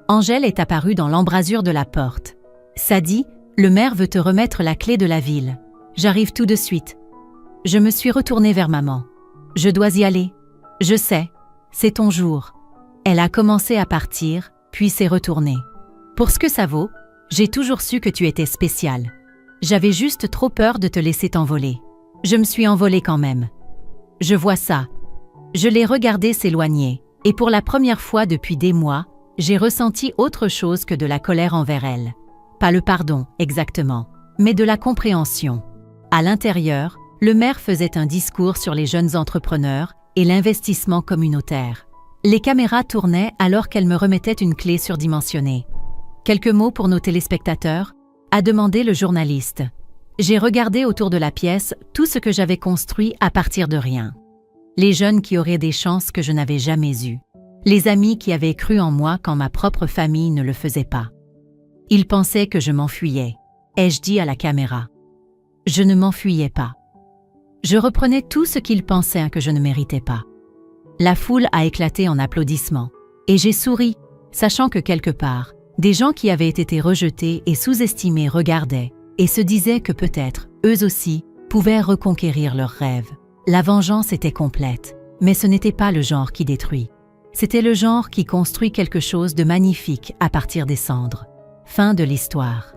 Angèle est apparue dans l'embrasure de la porte. Sadi, le maire veut te remettre la clé de la ville. J'arrive tout de suite. Je me suis retournée vers maman. Je dois y aller. Je sais. C'est ton jour. Elle a commencé à partir, puis s'est retournée. Pour ce que ça vaut, j'ai toujours su que tu étais spécial. J'avais juste trop peur de te laisser t'envoler. Je me suis envolée quand même. Je vois ça. Je l'ai regardé s'éloigner, et pour la première fois depuis des mois, j'ai ressenti autre chose que de la colère envers elle. Pas le pardon, exactement, mais de la compréhension. À l'intérieur, le maire faisait un discours sur les jeunes entrepreneurs et l'investissement communautaire. Les caméras tournaient alors qu'elle me remettait une clé surdimensionnée. Quelques mots pour nos téléspectateurs, a demandé le journaliste. J'ai regardé autour de la pièce tout ce que j'avais construit à partir de rien. Les jeunes qui auraient des chances que je n'avais jamais eues. Les amis qui avaient cru en moi quand ma propre famille ne le faisait pas. Ils pensaient que je m'enfuyais, ai-je dit à la caméra. Je ne m'enfuyais pas. Je reprenais tout ce qu'ils pensaient que je ne méritais pas. La foule a éclaté en applaudissements, et j'ai souri, sachant que quelque part, des gens qui avaient été rejetés et sous-estimés regardaient, et se disaient que peut-être, eux aussi, pouvaient reconquérir leurs rêves. La vengeance était complète, mais ce n'était pas le genre qui détruit. C'était le genre qui construit quelque chose de magnifique à partir des cendres. Fin de l'histoire.